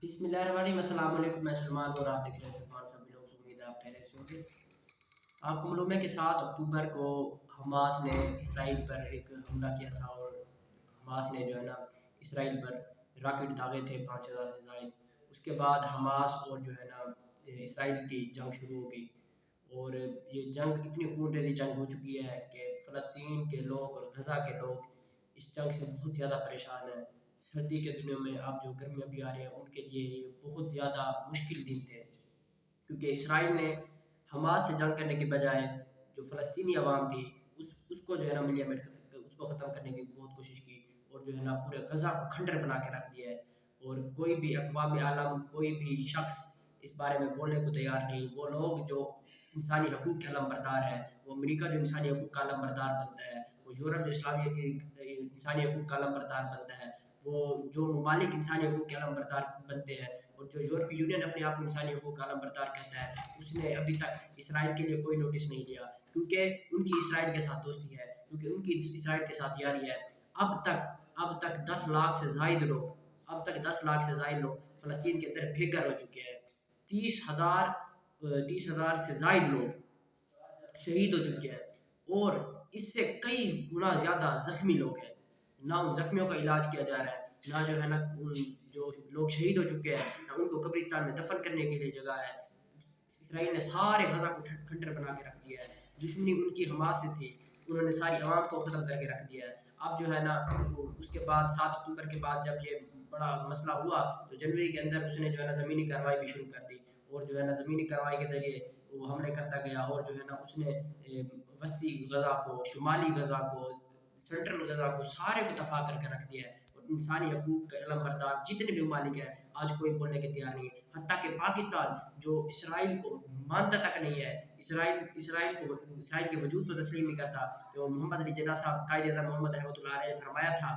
बिस्मिल्लाहिर्रहमानिर्रहीम। अस्सलाम वालेकुम। मैं सलमान और आप देख रहे हैं सलमान सभी लोग। उम्मीद है आप खैरियत से होंगे। आपको मालूम है कि 7 अक्टूबर को हमास ने इसराइल पर एक हमला किया था और हमास ने जो है ना इसराइल पर रॉकेट दागे थे 5,000 से ज़ायद। उसके बाद हमास और जो है ना इसराइल की जंग शुरू हो गई और ये जंग इतनी खूनरेज़ी जंग हो चुकी है कि फ़लस्तीन के लोग और गज़ा के लोग इस जंग से बहुत ज़्यादा परेशान हैं। सर्दी के दिनों में अब जो गर्मियाँ भी आ रही हैं उनके लिए ये बहुत ज़्यादा मुश्किल दिन थे, क्योंकि इसराइल ने हमास से जंग करने के बजाय जो फ़लस्तीनी अवाम थी उसको जो है ना मिलियमेट उसको ख़त्म करने की बहुत कोशिश की और जो है ना पूरे गज़ा को खंडर बना के रख दिया है। और कोई भी अक़वाम आलम, कोई भी शख्स इस बारे में बोलने को तैयार नहीं। वो लोग जो इंसानी हकूक़ के अलमबरदार हैं, वो अमेरिका जो इंसानी हकूक़ का अलमबरदार बनता है, वो यूरोप जो इस्लामी इंसानी हकूक़ का अलमबरदार बनता है, वो जो ममालिक इंसानी हकूक़ के अलमबरदार बनते हैं और जो यूरोपीय यूनियन अपने आप को इंसानी हकूक़ का अलमबरदार कहता है, उसने अभी तक इसराइल के लिए कोई नोटिस नहीं लिया, क्योंकि उनकी इसराइल के साथ दोस्ती है, क्योंकि उनकी इसराइल के साथ यारी है। अब तक 10 लाख से ज़ायद लोग अब तक 10 लाख से ज़ायद लोग फ़लस्तीन के अंदर बेघर हो चुके हैं। 30,000 से ज़ायद लोग शहीद हो चुके हैं और इससे कई गुना ज़्यादा ज़ख्मी लोग हैं। ना उन ज़ख्मियों का इलाज किया जा रहा है, ना जो है ना उन जो लोग शहीद हो चुके हैं, ना उनको कब्रिस्तान में दफन करने के लिए जगह है। इसराइल ने सारे गज़ा को खंडर बना के रख दिया है। दुश्मनी उनकी हमास से थी, उन्होंने सारी आवाम को ख़त्म करके रख दिया है। अब जो है ना उसके बाद 7 अक्टूबर के बाद जब ये बड़ा मसला हुआ तो जनवरी के अंदर उसने जो है ना ज़मीनी कार्रवाई भी शुरू कर दी और जो है ना ज़मीनी कार्रवाई के ज़रिए वो हमले करता गया और जो है ना उसने वस्ती गज़ा को, शुमाली गज़ा को, सेंट्रल गज़ा को सारे को तबाह करके रख दिया है। और इंसानी हकूक़ के अलमबरदार जितने भी ममालिक हैं आज कोई बोलने के तैयार नहीं है। हत्ता कि पाकिस्तान जो इसराइल को मानता तक नहीं है, इसराइल के वजूद को तस्लीम नहीं करता। जो मोहम्मद अली जिन्ना साहब कायद-ए-आज़म मोहम्मद रहमतुल्लाह अलैह ने फरमाया था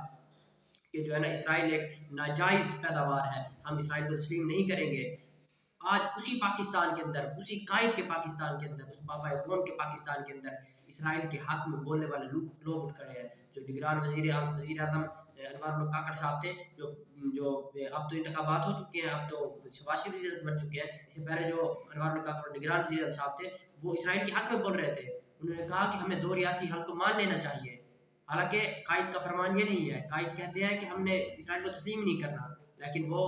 कि जो है ना इसराइल एक नाजायज़ पैदावार है, हम इसराइल को तस्लीम नहीं करेंगे। आज उसी पाकिस्तान के अंदर, उसी कायद के पाकिस्तान के अंदर, उस बाबा कौम के पाकिस्तान के अंदर इसराइल के हक में बोलने वाले लोग उठ खड़े हैं। जो निगरान वज़ीर-ए-आज़म अनवर काकड़ साहब थे, जो जो अब तो इंतखाबात हो चुके हैं, अब तो शहबाज शरीफ वज़ीर बन चुके हैं। इससे पहले जो अनवर काकड़ निगरान वज़ीर साहब थे, वो इसराइल के हक में बोल रहे थे। उन्होंने कहा कि हमें 2 रियासती हल को मान लेना चाहिए। हालाँकि कायद का फरमान ये नहीं है, कायद कहते हैं कि हमने इसराइल को तस्लीम नहीं करना, लेकिन वो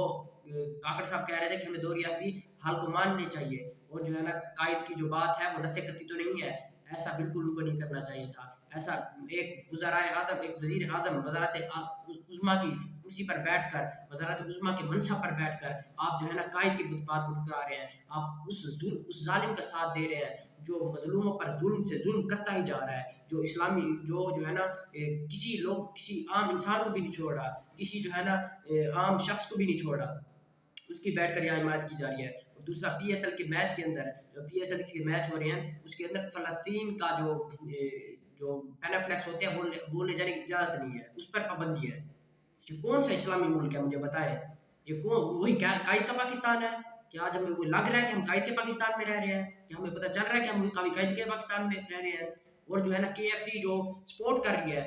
काकड़ साहब कह रहे थे कि हमें 2 रियासती हल को मानने चाहिए। और जो है ना कायद की जो बात है वो नस्ल-ए-कत्ती तो नहीं है, ऐसा बिल्कुल उनको नहीं करना चाहिए था। ऐसा एक वज़राए-आज़म, एक वज़ीर-ए-आज़म वज़ारत-ए-उज़्मा की कुर्सी पर बैठकर, वज़ारत-ए-उज़्मा के मनसब पर बैठकर आप जो है ना कायद की बात को ठुकरा रहे हैं। आप उस ज़ालिम का साथ दे रहे हैं जो मज़लूमों पर ज़ुल्म से ज़ुल्म करता ही जा रहा है। जो है ना किसी आम इंसान को भी नहीं छोड़ रहा, किसी जो है ना आम शख्स को भी नहीं छोड़ रहा। उसकी बैठकर यहाँ हिमायत की जा रही है। और दूसरा पीएसएल के मैच के अंदर, जो पीएसएल के मैच हो रहे हैं उसके अंदर फ़लस्तीन का जो पैनाफ्लेक्स होते हैं वो ले जाने की इजाज़त नहीं है, उस पर पाबंदी है। ये कौन सा इस्लामी मुल्क है मुझे बताएं? ये कौन वही कायद का पाकिस्तान है? क्या आज हमें वो लग रहा है कि हम कायद के पाकिस्तान में रह रहे हैं? क्या हमें पता चल रहा है कि हम कभी कायद के पाकिस्तान में रह रहे हैं? और जो है ना केएफसी जो सपोर्ट कर रही है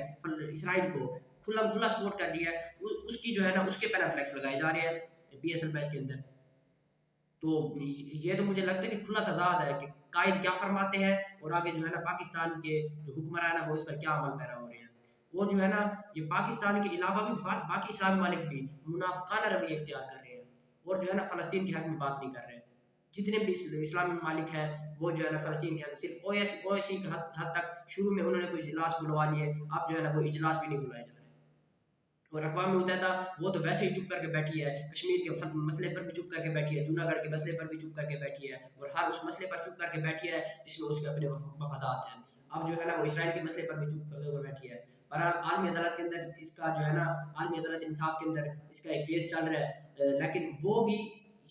इसराइल को, खुल्लम-खुल्ला सपोर्ट कर रही है, उसकी जो है ना उसके पैनाफ्लेक्स लगाए जा रहे हैं पीएसएल मैच के अंदर। तो ये तो मुझे लगता है कि खुला तज़ाद है कि कायद क्या फरमाते हैं और आगे जो है ना पाकिस्तान के जो हुक्मरान है वो इस पर क्या अमल पैरा हो रहे हैं। और जो है ना ये पाकिस्तान के अलावा भी बाकी इस्लामी ममालिक भी मुनाफ़िकाना रवैया इख्तियार कर रहे हैं और जो है ना फ़लस्तीन के हक में बात नहीं कर रहे हैं। जितने भी इस्लामी ममालिक हैं वो जो है ना फ़लस्तीन के हक सिर्फ ओवैसी के हद तक शुरू में उन्होंने कोई इजलास बुलवा लिए, अब जो है ना वो इजलास भी नहीं बुलाए जा रहे। और अक़वाम मुत्तहिदा वो तो वैसे ही चुप करके बैठी है, कश्मीर के मसले पर भी चुप करके बैठी है, जूनागढ़ के मसले पर भी चुप करके बैठी है और हर उस मसले पर चुप करके बैठी है जिसमें उसके अपने मफादात हैं। अब जो है ना वो इसराइल के मसले पर भी चुप करके बैठी है। बहरहाल आलमी अदालत के अंदर इसका जो है ना आलमी अदालत इंसाफ के अंदर इसका एक केस चल रहा है, लेकिन वो भी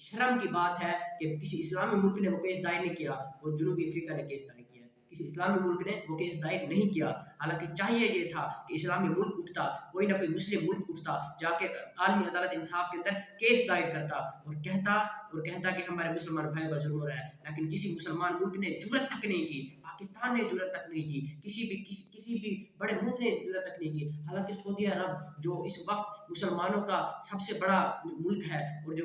शर्म की बात है कि किसी इस्लामी मुल्क ने वो केस दायर नहीं किया, वो जनूबी अफ्रीका ने केस दायर किया है। किसी इस्लामी मुल्क ने वो केस दायर नहीं किया। हालांकि चाहिए ये था कि इस्लामी मुल्क उठता, कोई ना कोई मुस्लिम मुल्क उठता, जाके आलमी अदालत इंसाफ के अंदर केस दायर करता और कहता कि हमारे मुसलमान भाई पर जुल्म हो रहा है। लेकिन किसी मुसलमान मुल्क ने जुर्रत तक नहीं की, पाकिस्तान ने जुर्रत तक नहीं की, किसी भी बड़े मुल्क ने जुर्रत तक नहीं की। हालांकि सऊदी अरब जो इस वक्त मुसलमानों का सबसे बड़ा मुल्क है और जो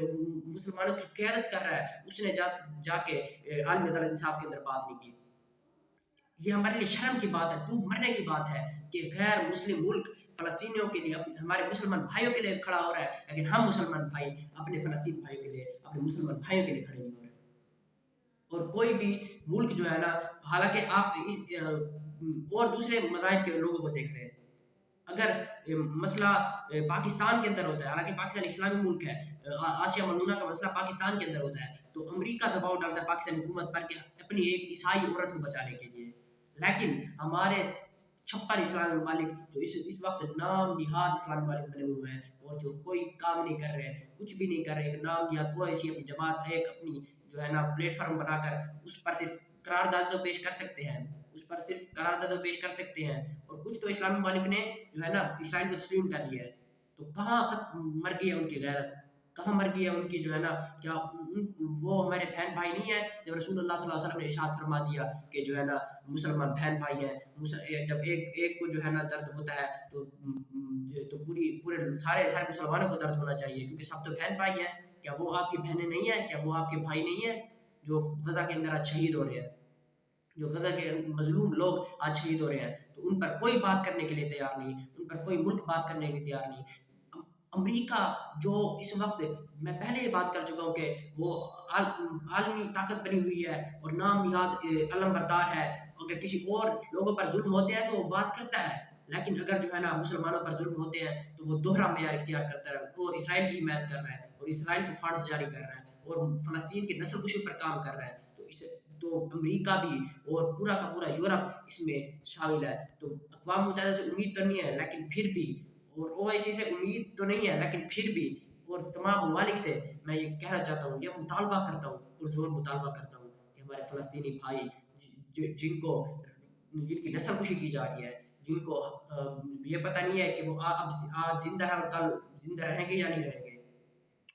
मुसलमानों की क़यादत कर रहा है, उसने जाके आलमी अदालत इंसाफ के अंदर बात नहीं की। ये हमारे लिए शर्म की बात है, डूब मरने की बात है कि गैर मुस्लिम मुल्क फ़लस्तीनियों के लिए, हमारे मुसलमान भाइयों के लिए खड़ा हो रहा है, लेकिन हम मुसलमान भाई अपने फ़लस्तीन भाइयों के लिए, अपने मुसलमान भाइयों के लिए खड़े नहीं हो रहे। और कोई भी मुल्क जो है ना, हालांकि आप और दूसरे मज़ाहिब के लोगों को देख रहे हैं, अगर मसला पाकिस्तान के अंदर होता है, हालांकि पाकिस्तान इस्लामी मुल्क है, आसिया मलूना का मसला पाकिस्तान के अंदर होता है, तो अमेरिका दबाव डालता है पाकिस्तान हुकूमत पर कि अपनी एक ईसाई औरत को बचाने के लिए। लेकिन हमारे 56 इस्लामी ममालिक जो इस वक्त नाम निहाद इस्लामी ममालिक बने हुए हैं और जो कोई काम नहीं कर रहे हैं, कुछ भी नहीं कर रहे हैं, एक नाम निहाद वो ऐसी अपनी जमात, एक अपनी जो है ना प्लेटफार्म बनाकर उस पर सिर्फ करारदाद तो पेश कर सकते हैं, उस पर सिर्फ करारदाद तो पेश कर सकते हैं। और कुछ तो इस्लामी ममालिक ने जो है ना इसराइल को तस्लीम कर लिया है। तो कहाँ मर गई है उनकी गैरत, कहाँ मर गई है उनकी जो है ना, क्या वो हमारे बहन भाई नहीं है? जब रसूलुल्लाह सल्लल्लाहु अलैहि वसल्लम ने इरशाद फरमा दिया कि जो है ना मुसलमान बहन भाई हैं, जब एक एक को जो है ना दर्द होता है तो पूरे सारे सारे मुसलमानों को दर्द होना चाहिए, क्योंकि सब तो बहन भाई हैं। क्या वो आपकी बहनें नहीं है? क्या वो आपके भाई नहीं है जो गजा के अंदर आज शहीद हो रहे हैं, जो गजा के मजलूम लोग आज शहीद हो रहे हैं? तो उन पर कोई बात करने के लिए तैयार नहीं, उन पर कोई मुल्क बात करने के लिए तैयार नहीं। अमेरिका जो इस वक्त, मैं पहले ही बात कर चुका हूँ कि वो आलमी ताकत बनी हुई है और नाम निहाद अलम बरदार है। अगर किसी और लोगों पर जुल्म होते हैं तो वो बात करता है, लेकिन अगर जो है ना मुसलमानों पर जुल्म होते हैं तो वो दोहरा मेयार इख्तियार करता है और इसराइल की हिमायत कर रहा है और इसराइल को फंड्स जारी कर रहा है और फ़लस्तीन की नस्ल कुशी पर काम कर रहा है। तो अमेरिका भी और पूरा का पूरा यूरोप इसमें शामिल है। तो अक़वाम मुत्तहिदा से उम्मीद तो नहीं है, लेकिन फिर भी, और ओआईसी से उम्मीद तो नहीं है, लेकिन फिर भी, और तमाम ममालिक से मैं ये कहना चाहता हूँ, ये मुतालबा करता हूँ, पुरज़ोर मुतालबा करता हूँ कि हमारे फ़लस्तीनी भाई जिनकी नस्ल कुशी की जा रही है, जिनको ये पता नहीं है कि वो अब आज ज़िंदा है और कल ज़िंदा रहेंगे या नहीं रहेंगे,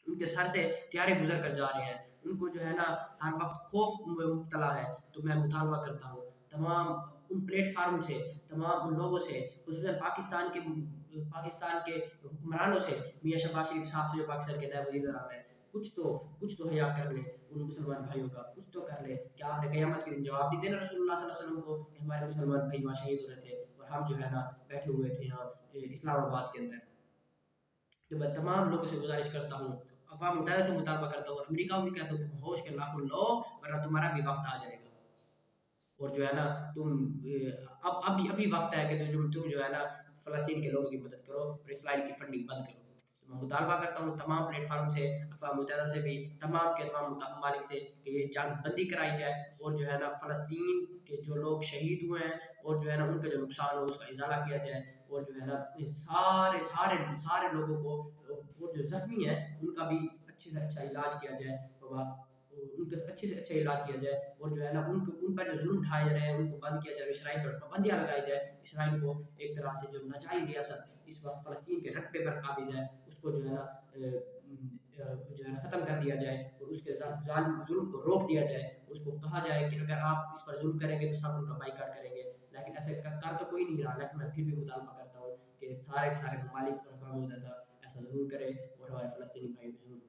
उनके सर से त्यारे गुजर कर जा रहे हैं, उनको जो है ना हर वक्त खौफ में मुब्तला है। तो मैं मुतालबा करता हूँ तमाम उन प्लेटफार्म से, तमाम उन लोगों से, खुसूसन पाकिस्तान के हुक्मरानों से, मियाँ शहबाज शरीफ साहब से जो पाकिस्तान के नए वज़ीर आज़म हैं, कुछ तो हया कर लें उन मुसलमान भाइयों का, कुछ तो कर लें। क्या आपने क़यामत के दिन जवाब नहीं देना रसूलुल्लाह सल्लल्लाहु अलैहि वसल्लम को कि हमारे मुसलमान भाई वहाँ शहीद हो रहे थे और हम जो है ना बैठे हुए थे यहाँ इस्लामाबाद के अंदर? तो मैं तमाम लोगों से गुजारिश करता हूँ, अक़वाम मुत्तहिदा से मुतालबा करता हूँ और अमेरिका को भी कहता हूँ कि होश के नाखुन लो, वरना तुम्हारा भी वक्त आ जाएगा। और जो है ना तुम अब अभी अभी वक्त है कि तुम जो है ना फ़लस्तीन के लोगों की मदद करो और इसराइल की फंडिंग बंद करो। तो मैं मुतालबा करता हूँ तमाम प्लेटफार्म से, अक़वाम मुत्तहिदा से भी, तमाम के तमाम ममालिक से कि ये जंग बंदी कराई जाए और जो है ना फ़लस्तीन के जो लोग शहीद हुए हैं और जो है ना उनका जो नुकसान हो उसका इजाला किया जाए और जो है ना सारे सारे सारे लोगों को और जो ज़ख्मी हैं उनका भी अच्छे से अच्छा इलाज किया जाए बाबा, उनका अच्छे से अच्छा इलाज किया जाए और जो है ना उन पर जो जुल्म ढाए जा रहे हैं उनको बंद किया जाए, इसराइल पर पाबंदियाँ लगाई जाए, इसराइल को एक तरह से जो नाजायज़ रियासत इस वक्त फ़लस्तीन के रकबे पर काबिज़ है उसको जो है ना जो है ना ख़त्म कर दिया जाए और उसके जुल्म को रोक दिया जाए। उसको कहा जाए कि अगर आप इस पर जुल्म करेंगे तो सब उनका बाइकआउट करेंगे, लेकिन ऐसे कर तो कोई नहीं रहा। लेकिन मैं फिर भी मुतालबा करता हूँ कि सारे के सारे ममालिक और अक़वाम मुत्तहिदा ऐसा ज़रूर करें और हमारे फ़लस्तीनी भाइयों को ज़रूर